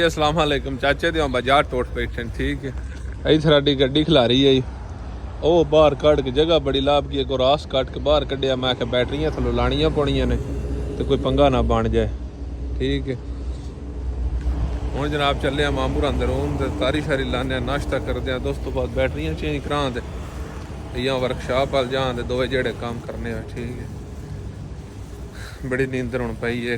अस्सलाम वालेकुम चाचे दे बाजार टोट बैठे ठीक है। इधर साडी गड्डी खिलारी है ओ बाहर कट के जगह बड़ी लाभ की रास कट के बाहर कढ़िया। मैं आख्या बैटरियां थल्लों लानियां पौनियां ने तो कोई पंगा ना बन जाए ठीक है। हुण जनाब चले मामूर अंदर तारी शारी लाने नाश्ता करते हैं। दोस्तों बाद बैटरियां चेंज करा दे या वर्कशॉप वाल जान दे दोवे जेड़े काम करने ठीक है। बड़ी नींदर हुण पई है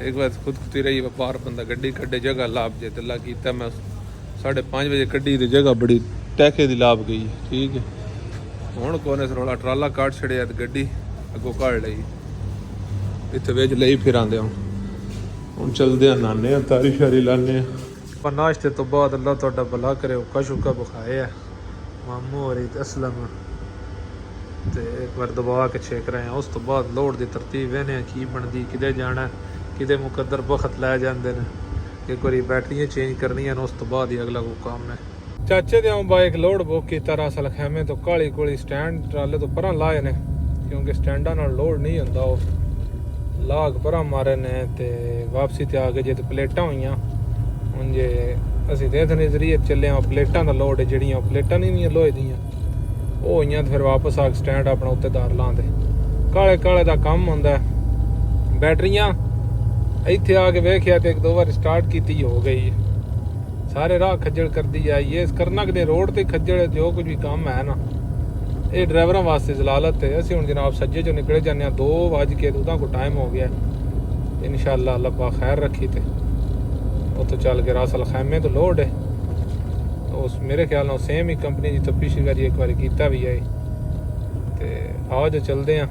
एक बार खुद खुदी रही बाहर बंदा गड्डी कड्डे जगह लाभ जे दिला किया। मैं 5:30 बजे कड्डी दी जगह बड़ी टैके दी लाभ गई ठीक है। हुण कोने सरोला ट्राला काट छड़िया तो गड्डी अगों काढ़ लई इत्थे वेच लई फिर आंदे हुण चलदे आ नाने तारी शारी लाने पर नाश्ते तो बाद अल्लाह तुहाडा भला करे हुक्का शुक्का बखाए है मामू होरी ते असलम ते एक बार दबा के छेक रहे हैं। उस तो बाद लोड की तरतीब वेने की बनती किते जाना किते मुकद्दर बखत लै जाते हैं। एक बार बैटरियां चेंज करनियां उस तो बाद ही अगला कोई काम है। चाचे दे बाइक लोड बुक किया असल खैमे तो काली कोली स्टैंड ट्राले तो परां लाए ने क्योंकि स्टैंडा नाल लोड नहीं होंदा वो लाग परां मारे ने ते वापसी ते आ गए जे प्लेटां होईयां हुण जे असीं ते इत्थे नजरिए चले प्लेटां दा लोड है जिहड़ियां प्लेटां नहीं लोहे दियां ਉਹ ਹੋਈਆਂ ਫਿਰ ਵਾਪਸ ਆ ਸਟੈਂਡ ਆਪਣਾ ਉੱਤੇ ਦਾਰ ਲਾਉਂਦੇ ਕਾਲੇ ਕਾਲੇ ਦਾ ਕੰਮ ਹੁੰਦਾ। ਬੈਟਰੀਆਂ ਇੱਥੇ ਆ ਕੇ ਵੇਖਿਆ ਤੇ ਇੱਕ ਦੋ ਵਾਰ ਸਟਾਰਟ ਕੀਤੀ ਹੋ ਗਈ ਸਾਰੇ ਰਾਹ ਖੱਜਲ ਕਰਦੀ ਆਈ ਇਸ ਕਰਨਾ ਕਿਤੇ ਰੋਡ ਤੇ ਖੱਜਲ ਜੋ ਕੁਝ ਵੀ ਕੰਮ ਹੈ ਨਾ ਇਹ ਡਰਾਈਵਰਾਂ ਵਾਸਤੇ ਜ਼ਲਾਲਤ ਹੈ। ਅਸੀਂ ਹੁਣ ਜਨਾਬ ਸੱਜੇ ਚੋਂ ਨਿਕਲੇ ਜਾਂਦੇ ਹਾਂ 2 ਵਜ ਕੇ ਉਹਦਾ ਕੋ ਟਾਈਮ ਹੋ ਗਿਆ ਇਨਸ਼ਾਅੱਲਾ ਅੱਲਾ ਪਾ ਖੈਰ ਰੱਖੀ ਤੇ ਉੱਥੋਂ ਚੱਲ ਕੇ ਰਾਸਲ ਖੈਮੇ ਤੋਂ ਲੋਡ ਹੈ उस मेरे ख्याल नाल सेम ही कंपनी जी तो पिछली बार एक बार किया भी है तो आओ जो चलते हैं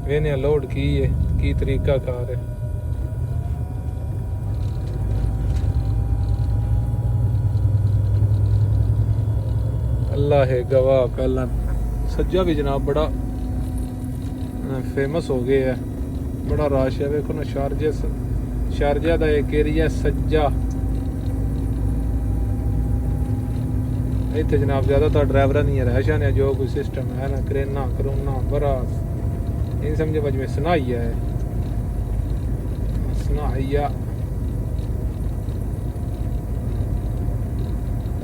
वेने लोड की है की तरीका कार है। अल्लाह है गवाह पहला सज्जा भी जनाब बड़ा फेमस हो गया है बड़ा रश है। वेखो ना शारजा का एक एरिया सज्जा इतने जनाब ज़्यादातर ड्राइवर नहीं रहशा ने जो कोई सिस्टम है ना करेना करोना बड़ा इन समझे बज में सनाइया है सनाइया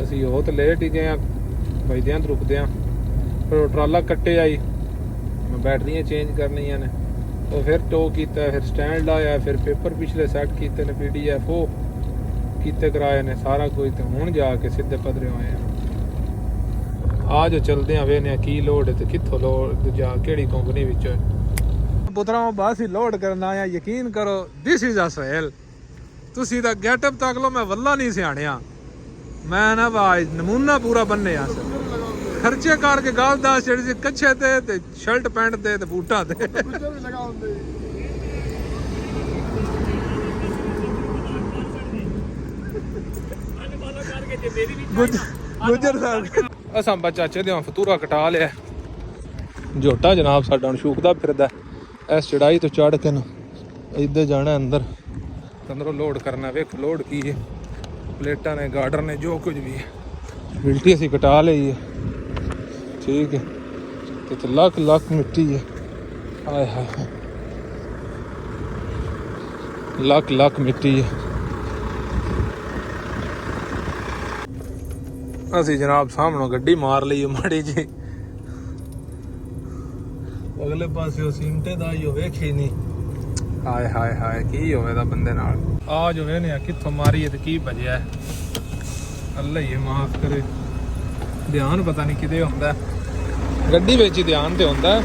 असी हो तो लेट ही गए बजद तो रुकते हैं फिर ट्राला कट्टे आई बैटरियां चेंज करनिया ने तो फिर टो किया फिर स्टैंड लाया फिर पेपर पिछले सैट किए ने PDF वो किते कराए ने सारा कुछ तो हूँ जाके सीधे पधरे होए हैं। आ जो चलते हैं वेने की लोड है तो कितों लोड जा केड़ी कंपनी विच पुत्रा बस ही लोड करना आया यकीन करो दिस इज अ सहेल तुसी दा गेटअप तक लो मैं वल्ला नहीं सियाणिया मैं ना भाई नमूना पूरा बनने आ खर्चे करके गाल दास जेडी कच्छे ते शर्ट पैंट ते बूटा ते गुजर साहब असां चाचे दे फतूरा कटा लिया झोटा जनाब साडा हुण शूकदा फिरदा इस चढ़ाई तो चढ़ के ना इधर जाना अंदर अंदरों लोड करना वेख लोड की है प्लेटा ने गार्डर ने जो कुछ भी है बिल्टी असी कटा ली है ठीक है तो लख मिट्टी है हाय हाय लख मिट्टी है। असी जनाब सामने गड्डी मार ली माड़ी जी अगले पास सीमटे दा ही वेखी नहीं हाय हाय हाय की होवेदा बंदे नाल आ जो वेने कित्थों मारी है ते की बजया अल्लाह ही माफ करे ध्यान पता नहीं किते होंदा गड्डी विच ही ध्यान ते होंदा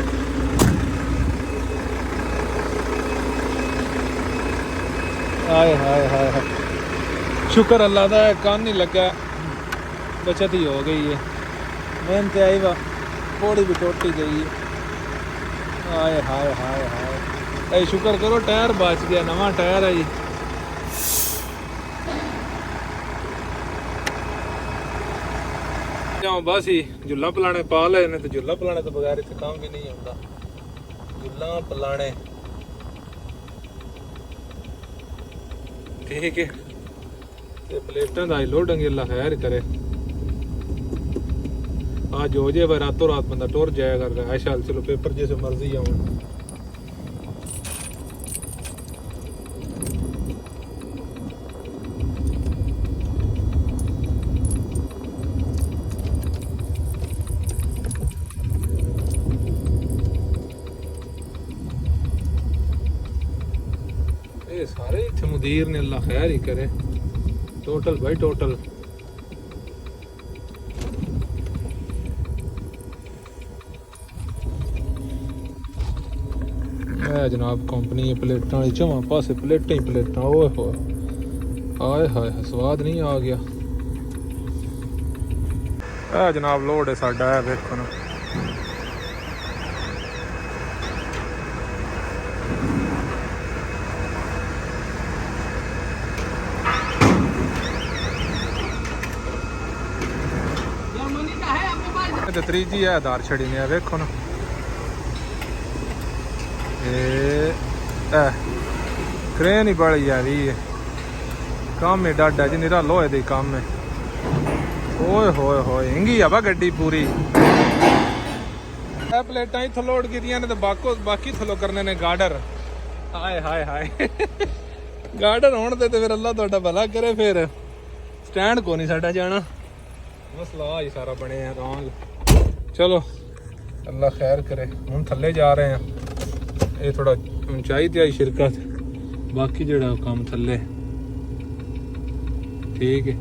हाय हाय हाय हाय शुक्र अल्लाह दा कान नहीं लगा बचत ही हो गई है मेहनत आई वाह थोड़ी भी टोटी गई है हाय हाय हाय हाय शुक्र करो टायर बच गया नवा टायर है जी बस ही झुला पलाने पा ले तो झुला पलाने तो बगैर इतने काम भी नहीं होता झुला पलाने ठीक है प्लेटा का लोडिंग अल्लाह खैर करे आज हो जाए भाई रातों रात बंदा टुर जाया कर रहा है शाल चलो पेपर जैसे मर्जी आऊँ मुदीर ने, अल्लाह खैर ही करे। टोटल भाई टोटल। जनाब कंपनी प्लेटा चवा पासे प्लेटा ही प्लेटा। ओए हो हाय हाय स्वाद नहीं आ गया। जनाब लोड है साडा है देखो ना। त्रीजी है आधार छड़ी ने वेखो ना। क्रेन ही बड़ी है काम है डाडा जी निरा लोहे दी काम है। ओए होए होए हिंगी है बा गड्डी पूरी। प्लेटा इथों लोड कीतियां ने ते बाकी थलो करने ने गार्डर। हाय हाय हाय गार्डर होण दे ते फिर अल्लाह तुहाडा भला करे। फिर स्टैंड को नहीं साडा जाना मसला ही सारा बने है रंग। चलो अल्लाह खैर करे। हम थल्ले जा रहे हैं। ये थोड़ा ऊंचाई ते आई शिरकत बाकी जेड़ा काम थल्ले ठीक है।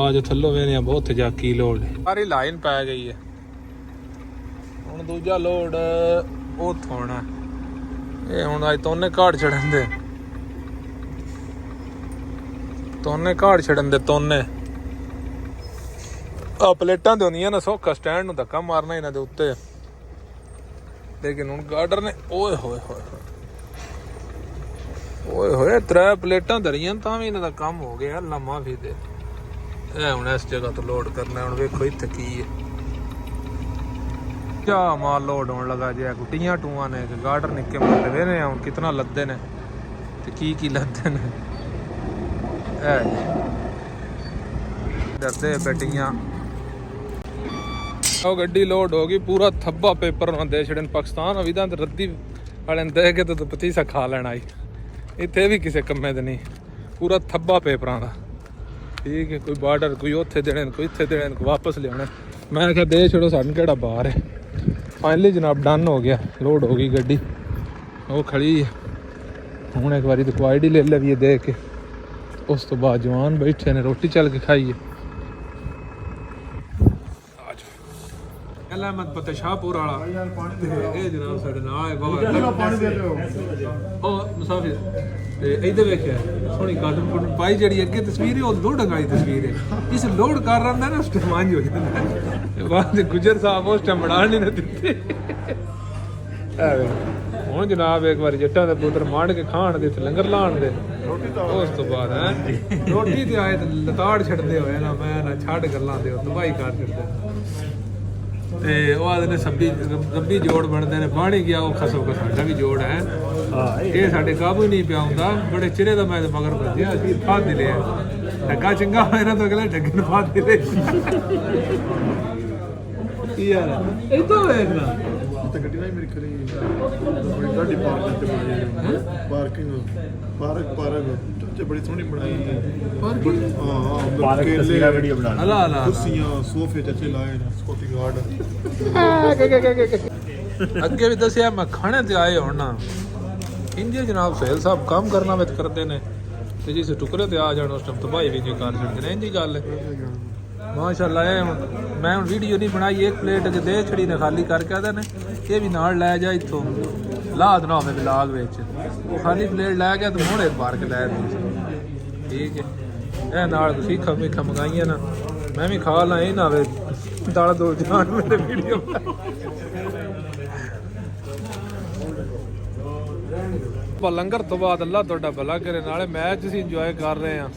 आज थल्लो वेने बहुत जा की लोड सारी लाइन पै गई है। हुण दूजा लोड ओ थोना ये हुण अज तोने घाड़ छड़न दे तोने आ प्लेटां ते होंदियां ना सौखा स्टैंड नूं धक्का मारना इन्हां दे उत्ते। लेकिन हुण गार्डर ने ओए होए होए ओए होए 3 प्लेटां धरियां तां भी इन्हां दा काम हो गया। अल्लाह माफी दे। हुण इस जगह तो लोड करना। हुण वेखो इत्थे की है क्या माल लोड होने लगा जे गुट्टियां टूआं ने गार्डर निक्के मोटे वे ने हुण कितना लद्दे ने ते की लद्दे ने। डरदे बैटियां गड्डी लोड हो गई। पूरा थब्बा पेपर दे छड़े पाकिस्तान अभी तो रद्दी वाले दे के तो पतीसा खा लेना आई। इत्थे भी किसी कम्मे दे नहीं पूरा थब्बा पेपरां दा ठीक है। कोई बार्डर कोई उत्थे देने कोई इत्थे देने कोई वापस लियाने। मैं क्या दे छड़ो सानू केड़ा बाहर है। फाइनली जनाब डन हो गया लोड हो गई गड्डी वो खड़ी है। हुण एक बारी तो क्वाइडी ले लवीए दे के उस तो बाद जवान बैठे ने रोटी चल के खाइए। अहमद पते शाहपुर वाला ये जनाब साडे नाल है बाहर पानी दे लो ओ मुसाफिर ते इधर वेखिया सोहनी काटन कुटन पाई जड़ी अगे तस्वीर है ओ लोड वाली तस्वीर है। इस लोड कर रहा ना उस टाइम मांज हो जाता है बाद गुजर साहब उस टाइम बना नहीं दिते। हुण जनाब एक बार जट्टां दे पुत्र मांड के खाण दे लंगर लाण दे उस तो बाद है रोटी ते आए ते लताड़ छड़दे होए ना मैं ना छड़ गल्लां दे दवाई कर छड़दे ते ਉਹ ਆਦੇ ਨੇ ਰੱਬੀ ਜੋੜ ਬਣਦੇ ਨੇ ਬਾਣੀ ਗਿਆ ਉਹ ਖਸੋ ਕੋ ਸਾਡਾ ਵੀ ਜੋੜ ਹੈ। ਇਹ ਸਾਡੇ ਕਾਬੂ ਨਹੀਂ ਪਿਆ ਹੁੰਦਾ ਬੜੇ ਚਿਹਰੇ ਦਾ ਮੈਂ ਮਗਰ ਭੱਜਿਆ ਅਸੀਂ ਫਾਦ ਦੇ ਲਿਆ ਢੱਗਾ ਚੰਗਾ ਹੋਇਆ ਨਾ ਤਾਂ ਅਗਲੇ ਢੱਗੇ ਨੂੰ ਫਾਦ ਦੇ ਲੈ ਯਾਰ ਇਹ ਤਾਂ ਵੇਖਣਾ ਤਾਂ ਗੱਡੀ ਨਾਲ ਮੇਰੀ ਕਰੀ ਬੜੀ ਗੱਡੀ ਪਾਰਕਿੰਗ ਤੇ ਬਣਾਈ ਪਾਰਕਿੰਗ ਪਾਰਕ ਤੇ ਬੜੀ ਸੋਹਣੀ ਬਣਾਈ ਹੈ ਪਾਰਕਿੰਗ। ਹਾਂ ਪਾਰਕ ਤਸਵੀਰਾਂ ਵੀਡੀਓ ਬਣਾ ਹਲਾ ਹਲਾ ਕੁਰਸੀਆਂ ਸੋਫੇ ਚੱਚੇ ਲਾਏ ਨੇ ਸਕਾਟੀ ਗਾਰਡ ਅੱਗੇ ਵੀ ਦੱਸਿਆ ਮੈਂ ਖਾਣੇ ਤੇ ਆਏ ਹੁਣ ਨਾ ਇੰਜੇ ਜਨਾਬ ਸਹਿਲ ਸਾਹਿਬ ਕੰਮ ਕਰਨਾ ਵਿੱਚ ਕਰਦੇ ਨੇ ਤੇ ਜਿਸ ਟੁਕੜੇ ਤੇ ਆ ਜਾਣ ਉਸ ਟਾਈਮ ਤਬਾਹੀ ਵੀ ਕਰ ਛੱਡਦੇ ਨੇ। ਇੰਜੀ ਗੱਲ ਹੈ माशाल्लाह। मैं हम वीडियो नहीं बनाई एक प्लेट अगर दे छड़ी ने खाली करके आते ने ये भी नाल लै जा इतों लाद ना हो ब्लाग वो खाली प्लेट लै गया तो मोड़े मार के लै ठीक है। ये नाल सीखा मीखा मंगाइया ना मैं भी खा ला ये ना दाल दो जान मेरे वीडियो लंगर तो बाद अल्लाह तुहाडा भला करे। नाले मैच असीं इंजॉय कर रहे हैं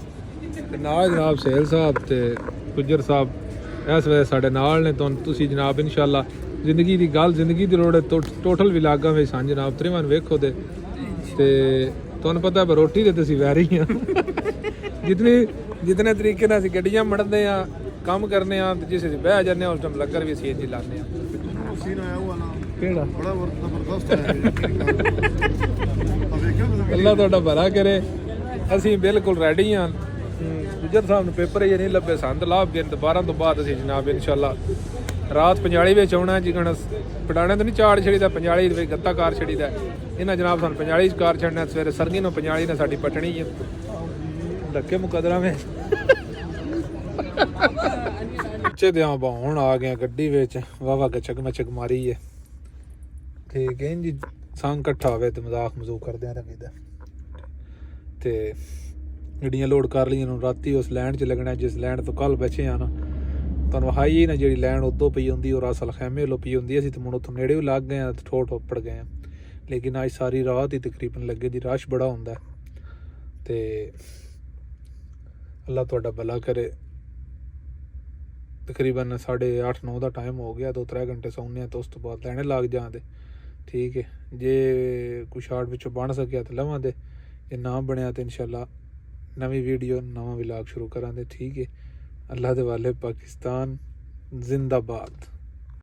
नाल जनाब सहेल साहब ते गुजर साहब इस वे साढ़े नाल ने तुसीं जनाब इंशाअल्लाह जिंदगी की गल जिंदगी की लोड़ टोटल विलागां में सन जनाब तरीवन वेखो दे ते तुहानूं पता है रोटी दे असीं वैरी हाँ जितने तरीके नाल असीं गड्डियां मड़दे आ काम करने आ जिस बह जाने उस टाइम लंगर भी असीं इंज लाने आ। केड़ा बड़ा जबरदस्त है अल्लाह तुहाडा भला करे। असीं बिल्कुल रेडी हाँ गुजर साहब ने पेपर ये नहीं लभे सन लाभ गए दोबारा तो बाद असीं जनाब इंशाअल्लाह ਰਾਤ ਪੰਜਾਲੀ ਵਿੱਚ ਆਉਣਾ ਜਿਕਣ ਪਟਾਣੇ ਤੋਂ ਨਹੀਂ ਚਾੜ ਛੜੀਦਾ, ਪੰਜਾਲੀ ਦੇ ਵਿੱਚ ਗੱਤਾ ਕਾਰ ਛੜੀਦਾ। ਇਹਨਾਂ ਜਨਾਬ ਸਾਨੂੰ ਪੰਜਾਲੀ 'ਚ ਕਾਰ ਛੱਡਣਾ, ਸਵੇਰੇ ਸਰਗੀ ਨੂੰ ਪੰਜਾਲੀ ਨੇ ਸਾਡੀ ਪਟਣੀ ਹੈ ਧੱਕੇ ਮੁਕਦਰਾਂ ਵਿੱਚ ਬੱਚੇ ਦੇ ਹੁਣ ਆ ਗਏ ਗੱਡੀ ਵਿੱਚ ਵਾਵਾ ਗਚਕ ਮਚਕ ਮਾਰੀ ਹੈ ਠੀਕ ਹੈ ਜੀ। ਸੰਗ ਇਕੱਠਾ ਹੋਵੇ ਤੇ ਮਜ਼ਾਕ ਮਜ਼ੂਕ ਕਰਦੇ ਆ ਰਵੀਦਾ ਤੇ ਗੱਡੀਆਂ ਲੋਡ ਕਰ ਲਈਆਂ ਨੂੰ ਰਾਤੀ ਉਸ ਲੈਂਡ 'ਚ ਲੱਗਣਾ ਜਿਸ ਲੈਂਡ ਤੋਂ ਕੱਲ ਬਚੇ ਆ ਨਾ ਤੁਹਾਨੂੰ ਹਾਈ ਨਾ ਜਿਹੜੀ ਲੈਂਡ ਉਦੋਂ ਪਈ ਹੁੰਦੀ ਔਰ ਅਸਲ ਖੈਮੇ ਵੱਲੋਂ ਪਈ ਹੁੰਦੀ ਅਸੀਂ ਤੇ ਹੁਣ ਉੱਥੋਂ ਨੇੜੇ ਵੀ ਲੱਗ ਗਏ ਆ ਤੇ ਠੋਠ ਉੱਪੜ ਗਏ ਆ। ਲੇਕਿਨ ਅੱਜ ਸਾਰੀ ਰਾਤ ਹੀ ਤਕਰੀਬਨ ਲੱਗੇ ਦੀ ਰਸ਼ ਬੜਾ ਹੁੰਦਾ ਤੇ ਅੱਲਾ ਤੁਹਾਡਾ ਭਲਾ ਕਰੇ। ਤਕਰੀਬਨ 8:30-9 ਦਾ ਟਾਈਮ ਹੋ ਗਿਆ, 2-3 ਘੰਟੇ ਸੌਂਦੇ ਆ ਤੇ ਉਸ ਤੋਂ ਬਾਅਦ ਲੈਣੇ ਲੱਗ ਜਾਂਦੇ ਠੀਕ ਹੈ। ਜੇ ਕੁਛ ਸ਼ਾਰਟ ਵਿੱਚੋਂ ਬਣ ਸਕਿਆ ਤਾਂ ਲਵਾਂਗੇ, ਜੇ ਨਾ ਬਣਿਆ ਤਾਂ ਇਨਸ਼ਾਅੱਲਾ ਨਵੀਂ ਵੀਡੀਓ ਨਵਾਂ ਵਲੌਗ ਸ਼ੁਰੂ ਕਰਾਂਗੇ ਠੀਕ ਹੈ। ਅੱਲਾ ਦੇ ਵਾਲੇ ਪਾਕਿਸਤਾਨ ਜ਼ਿੰਦਾਬਾਦ।